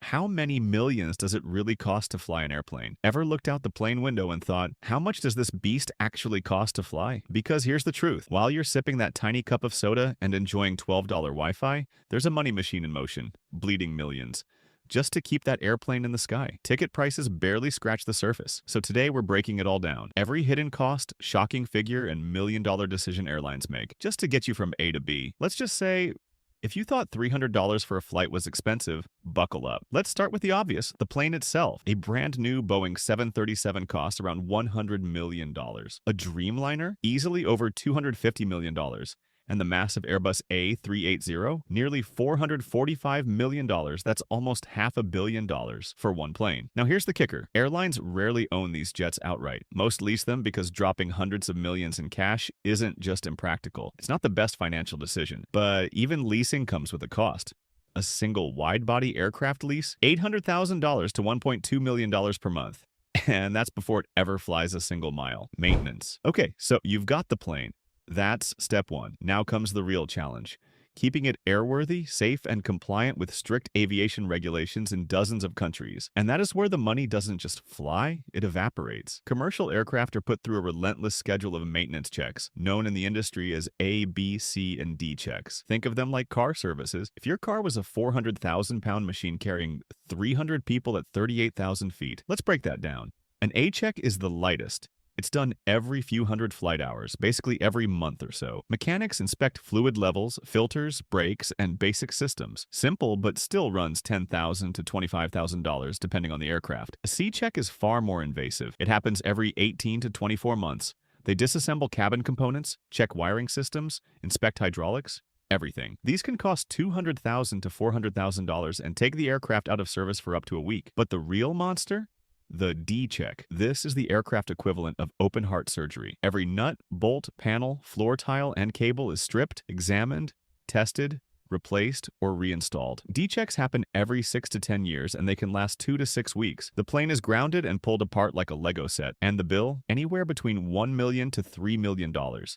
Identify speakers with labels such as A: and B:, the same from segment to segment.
A: how many millions does it really cost to fly an airplane? Ever looked out the plane window and thought, how much does this beast actually cost to fly? Because here's the truth. While you're sipping that tiny cup of soda and enjoying $12 Wi-Fi, there's a money machine in motion, bleeding millions, just to keep that airplane in the sky. Ticket prices barely scratch the surface. So today we're breaking it all down. Every hidden cost, shocking figure, and million-dollar decision airlines make, just to get you from A to B. Let's just say, if you thought $300 for a flight was expensive, buckle up. Let's start with the obvious, the plane itself. A brand new Boeing 737 costs around $100 million. A Dreamliner, easily over $250 million. And the massive Airbus A380, nearly $445 million. That's almost $500 million for one plane. Now here's the kicker. Airlines rarely own these jets outright. Most lease them because dropping hundreds of millions in cash isn't just impractical. It's not the best financial decision, but even leasing comes with a cost. A single wide-body aircraft lease, $800,000 to $1.2 million per month. And that's before it ever flies a single mile. Maintenance. Okay, so you've got the plane. That's step one. Now comes the real challenge. Keeping it airworthy, safe, and compliant with strict aviation regulations in dozens of countries. And that is where the money doesn't just fly, it evaporates. Commercial aircraft are put through a relentless schedule of maintenance checks, known in the industry as A, B, C, and D checks. Think of them like car services. If your car was a 400,000-pound machine carrying 300 people at 38,000 feet, let's break that down. An A check is the lightest. It's done every few hundred flight hours, basically every month or so. Mechanics inspect fluid levels, filters, brakes, and basic systems. Simple, but still runs $10,000 to $25,000 depending on the aircraft. A C-check is far more invasive. It happens every 18 to 24 months. They disassemble cabin components, check wiring systems, inspect hydraulics, everything. These can cost $200,000 to $400,000 and take the aircraft out of service for up to a week. But the real monster? The D-check. This is the aircraft equivalent of open heart surgery. Every nut, bolt, panel, floor tile, and cable is stripped, examined, tested, replaced, or reinstalled. D-checks happen every 6 to 10 years, and they can last 2 to 6 weeks. The plane is grounded and pulled apart like a Lego set, and the bill, anywhere between $1 million to $3 million.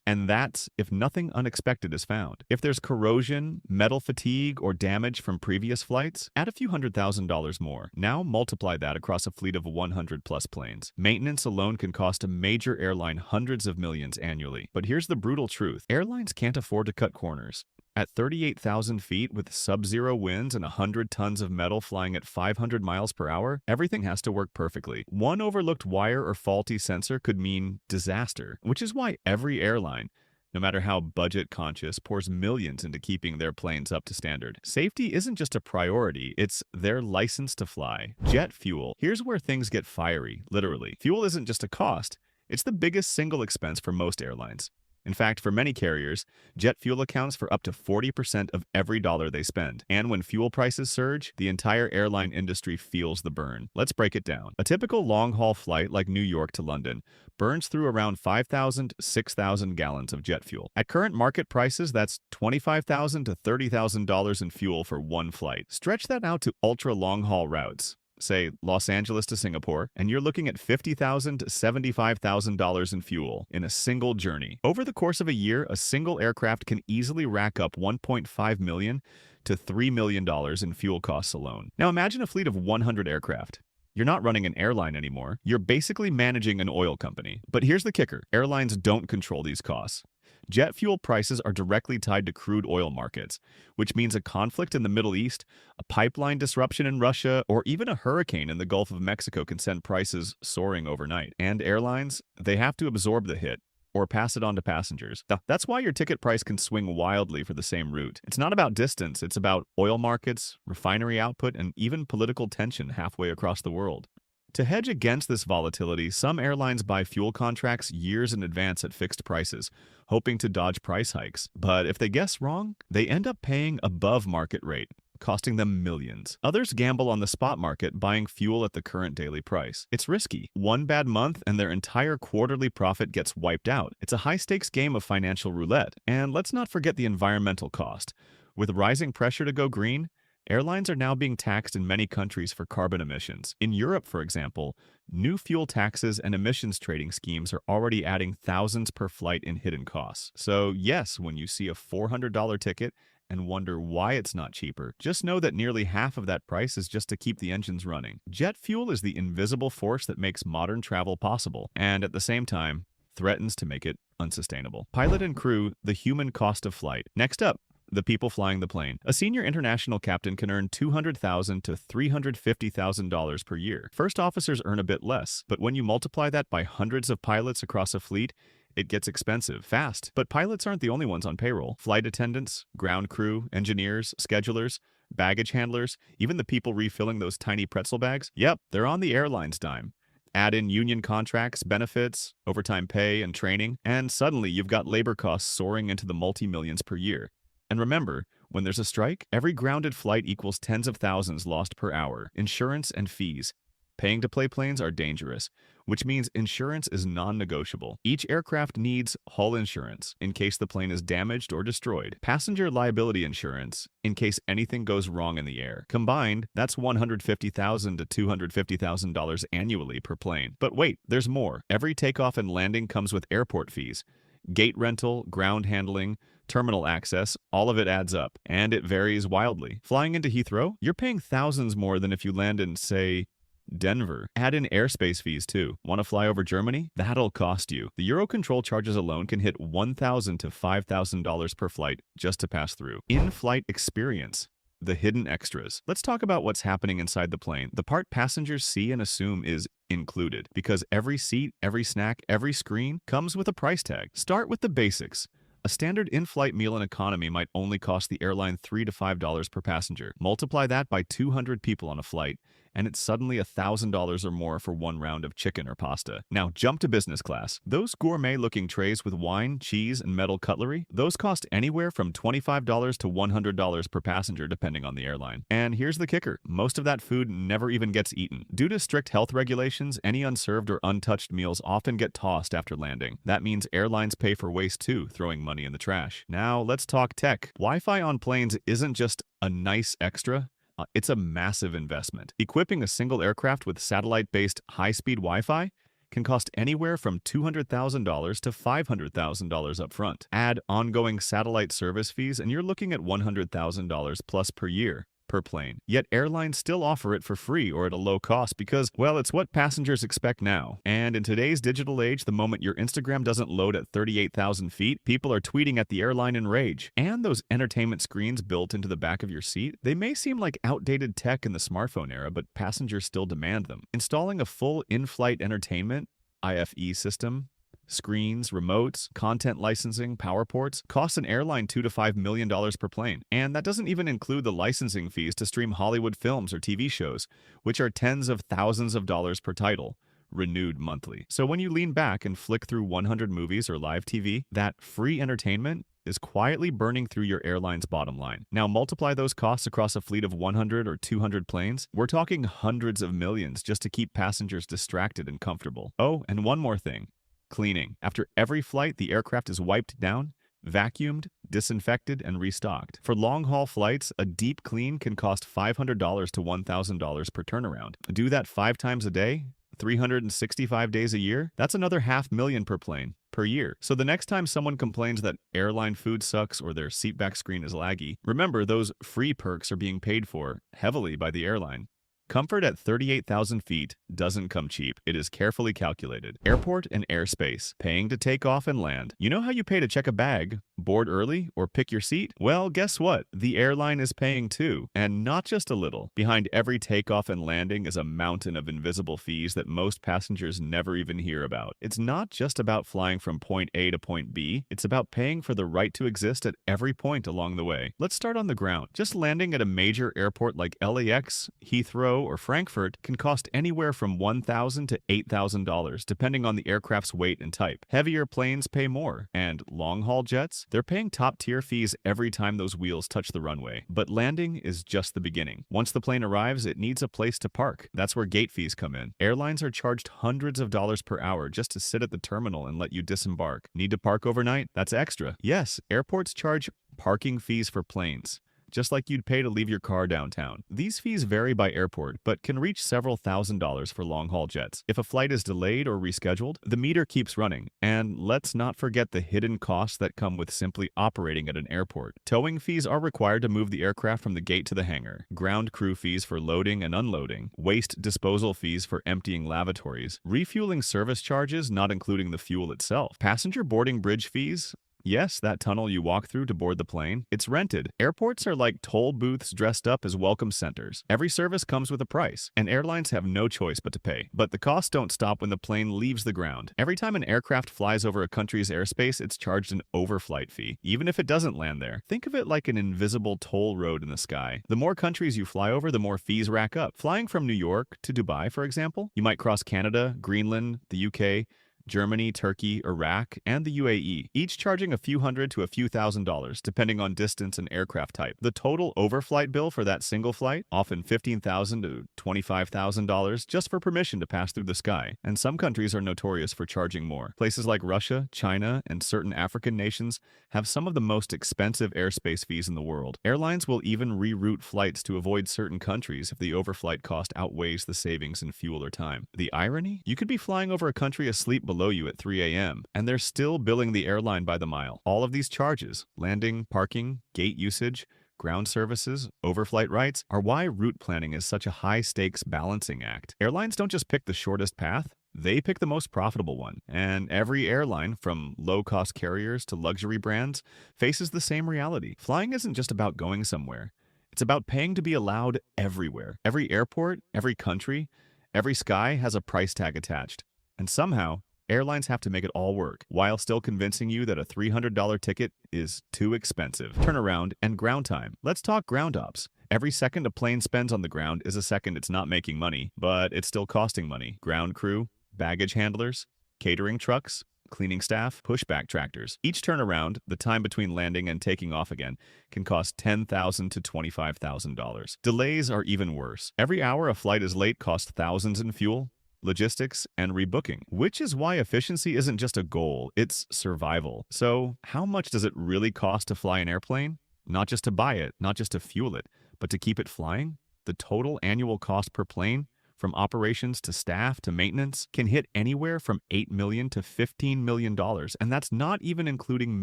A: And that's if nothing unexpected is found. If there's corrosion, metal fatigue, or damage from previous flights, add a few $100,000 more. Now multiply that across a fleet of 100-plus planes. Maintenance alone can cost a major airline hundreds of millions annually. But here's the brutal truth. Airlines can't afford to cut corners. At 38,000 feet with sub-zero winds and 100 tons of metal flying at 500 miles per hour, everything has to work perfectly. One overlooked wire or faulty sensor could mean disaster, which is why every airline, no matter how budget-conscious, pours millions into keeping their planes up to standard. Safety isn't just a priority, it's their license to fly. Jet fuel. Here's where things get fiery, literally. Fuel isn't just a cost, it's the biggest single expense for most airlines. In fact, for many carriers, jet fuel accounts for up to 40% of every dollar they spend. And when fuel prices surge, the entire airline industry feels the burn. Let's break it down. A typical long-haul flight like New York to London burns through around 5,000 to 6,000 gallons of jet fuel. At current market prices, that's $25,000 to $30,000 in fuel for one flight. Stretch that out to ultra-long-haul routes, say Los Angeles to Singapore, and you're looking at $50,000 to $75,000 in fuel in a single journey. Over the course of a year, a single aircraft can easily rack up $1.5 million to $3 million in fuel costs alone. Now imagine a fleet of 100 aircraft. You're not running an airline anymore. You're basically managing an oil company. But here's the kicker. Airlines don't control these costs. Jet fuel prices are directly tied to crude oil markets, which means a conflict in the Middle East, a pipeline disruption in Russia, or even a hurricane in the Gulf of Mexico can send prices soaring overnight. And airlines, they have to absorb the hit or pass it on to passengers. That's why your ticket price can swing wildly for the same route. It's not about distance, it's about oil markets, refinery output, and even political tension halfway across the world. To hedge against this volatility, some airlines buy fuel contracts years in advance at fixed prices, hoping to dodge price hikes. But if they guess wrong, they end up paying above market rate, costing them millions. Others gamble on the spot market, buying fuel at the current daily price. It's risky. One bad month and their entire quarterly profit gets wiped out. It's a high-stakes game of financial roulette. And let's not forget the environmental cost. With rising pressure to go green, airlines are now being taxed in many countries for carbon emissions. In Europe, for example, new fuel taxes and emissions trading schemes are already adding thousands per flight in hidden costs. So yes, when you see a $400 ticket and wonder why it's not cheaper, just know that nearly half of that price is just to keep the engines running. Jet fuel is the invisible force that makes modern travel possible, and at the same time, threatens to make it unsustainable. Pilot and crew, the human cost of flight. Next up, the people flying the plane. A senior international captain can earn $200,000 to $350,000 per year. First officers earn a bit less, but when you multiply that by hundreds of pilots across a fleet, it gets expensive fast. But pilots aren't the only ones on payroll. Flight attendants, ground crew, engineers, schedulers, baggage handlers, even the people refilling those tiny pretzel bags, yep, they're on the airline's dime. Add in union contracts, benefits, overtime pay, and training, and suddenly you've got labor costs soaring into the multi-millions per year. And remember, when there's a strike, every grounded flight equals tens of thousands lost per hour. Insurance and fees. Paying to play planes are dangerous, which means insurance is non-negotiable. Each aircraft needs hull insurance in case the plane is damaged or destroyed, passenger liability insurance in case anything goes wrong in the air. Combined, that's $150,000 to $250,000 annually per plane. But wait, there's more. Every takeoff and landing comes with airport fees. Gate rental, ground handling, terminal access, all of it adds up, and it varies wildly. Flying into Heathrow, you're paying thousands more than if you land in, say, Denver. Add in airspace fees too. Want to fly over Germany? That'll cost you. The Eurocontrol charges alone can hit $1,000 to $5,000 per flight just to pass through. In-flight experience. The hidden extras. Let's talk about what's happening inside the plane. The part passengers see and assume is included, because every seat, every snack, every screen comes with a price tag. Start with the basics. A standard in-flight meal in economy might only cost the airline $3 to $5 per passenger. Multiply that by 200 people on a flight, and it's suddenly $1,000 or more for one round of chicken or pasta. Now jump to business class. Those gourmet-looking trays with wine, cheese, and metal cutlery, those cost anywhere from $25 to $100 per passenger depending on the airline. And here's the kicker. Most of that food never even gets eaten. Due to strict health regulations, any unserved or untouched meals often get tossed after landing. That means airlines pay for waste too, throwing money in the trash. Now let's talk tech. Wi-Fi on planes isn't just a nice extra. It's a massive investment. Equipping a single aircraft with satellite-based high-speed Wi-Fi can cost anywhere from $200,000 to $500,000 up front. Add ongoing satellite service fees, and you're looking at $100,000 plus per year per plane. Yet airlines still offer it for free or at a low cost because, well, it's what passengers expect now. And in today's digital age, the moment your Instagram doesn't load at 38,000 feet, people are tweeting at the airline in rage. And those entertainment screens built into the back of your seat, they may seem like outdated tech in the smartphone era, but passengers still demand them. Installing a full in-flight entertainment IFE system, screens, remotes, content licensing, power ports, costs an airline $2 to $5 million per plane. And that doesn't even include the licensing fees to stream Hollywood films or TV shows, which are tens of thousands of dollars per title, renewed monthly. So when you lean back and flick through 100 movies or live TV, that free entertainment is quietly burning through your airline's bottom line. Now multiply those costs across a fleet of 100 or 200 planes. We're talking hundreds of millions just to keep passengers distracted and comfortable. Oh, and one more thing. Cleaning. After every flight, the aircraft is wiped down, vacuumed, disinfected, and restocked. For long-haul flights, a deep clean can cost $500 to $1,000 per turnaround. Do that 5 times a day, 365 days a year, that's another $500,000 per plane per year. So the next time someone complains that airline food sucks or their seatback screen is laggy, remember those free perks are being paid for heavily by the airline. Comfort at 38,000 feet doesn't come cheap. It is carefully calculated. Airport and airspace. Paying to take off and land. You know how you pay to check a bag, board early, or pick your seat? Well, guess what? The airline is paying too, and not just a little. Behind every takeoff and landing is a mountain of invisible fees that most passengers never even hear about. It's not just about flying from point A to point B. It's about paying for the right to exist at every point along the way. Let's start on the ground. Just landing at a major airport like LAX, Heathrow, or Frankfurt can cost anywhere from $1,000 to $8,000 depending on the aircraft's weight and type. Heavier planes pay more, and long-haul jets, they're paying top-tier fees every time those wheels touch the runway. But landing is just the beginning. Once the plane arrives, it needs a place to park. That's where gate fees come in. Airlines are charged hundreds of dollars per hour just to sit at the terminal and let you disembark. Need to park overnight? That's extra. Yes, airports charge parking fees for planes. just like you'd pay to leave your car downtown. These fees vary by airport, but can reach several $1,000s for long-haul jets. If a flight is delayed or rescheduled, the meter keeps running. And let's not forget the hidden costs that come with simply operating at an airport. Towing fees are required to move the aircraft from the gate to the hangar, ground crew fees for loading and unloading, waste disposal fees for emptying lavatories, refueling service charges not including the fuel itself, passenger boarding bridge fees. Yes, that tunnel you walk through to board the plane, it's rented. Airports are like toll booths dressed up as welcome centers. Every service comes with a price, and airlines have no choice but to pay. But the costs don't stop when the plane leaves the ground. Every time an aircraft flies over a country's airspace, it's charged an overflight fee, even if it doesn't land there. Think of it like an invisible toll road in the sky. The more countries you fly over, the more fees rack up. Flying from New York to Dubai, for example, you might cross Canada, Greenland, the UK, Germany, Turkey, Iraq, and the UAE, each charging a few hundred to a few $1,000s, depending on distance and aircraft type. The total overflight bill for that single flight, often $15,000 to $25,000 just for permission to pass through the sky, and some countries are notorious for charging more. Places like Russia, China, and certain African nations have some of the most expensive airspace fees in the world. Airlines will even reroute flights to avoid certain countries if the overflight cost outweighs the savings in fuel or time. The irony? You could be flying over a country asleep below you at 3 a.m., and they're still billing the airline by the mile. All of these charges, landing, parking, gate usage, ground services, overflight rights, are why route planning is such a high-stakes balancing act. Airlines don't just pick the shortest path, they pick the most profitable one. And every airline, from low-cost carriers to luxury brands, faces the same reality. Flying isn't just about going somewhere. It's about paying to be allowed everywhere. Every airport, every country, every sky has a price tag attached. And somehow, airlines have to make it all work, while still convincing you that a $300 ticket is too expensive. Turnaround and ground time. Let's talk ground ops. Every second a plane spends on the ground is a second it's not making money, but it's still costing money. Ground crew, baggage handlers, catering trucks, cleaning staff, pushback tractors. Each turnaround, the time between landing and taking off again, can cost $10,000 to $25,000. Delays are even worse. Every hour a flight is late costs thousands in fuel, logistics, and rebooking, which is why efficiency isn't just a goal, it's survival. So, how much does it really cost to fly an airplane? Not just to buy it, not just to fuel it, but to keep it flying? The total annual cost per plane, from operations to staff to maintenance, can hit anywhere from $8 million to $15 million, and that's not even including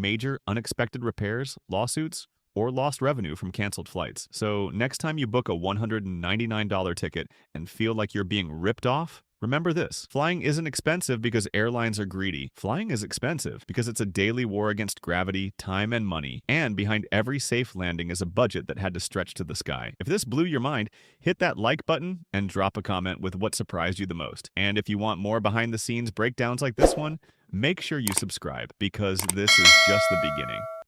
A: major unexpected repairs, lawsuits, or lost revenue from canceled flights. So next time you book a $199 ticket and feel like you're being ripped off, remember this: flying isn't expensive because airlines are greedy. Flying is expensive because it's a daily war against gravity, time, and money. And behind every safe landing is a budget that had to stretch to the sky. If this blew your mind, hit that like button and drop a comment with what surprised you the most. And if you want more behind-the-scenes breakdowns like this one, make sure you subscribe, because this is just the beginning.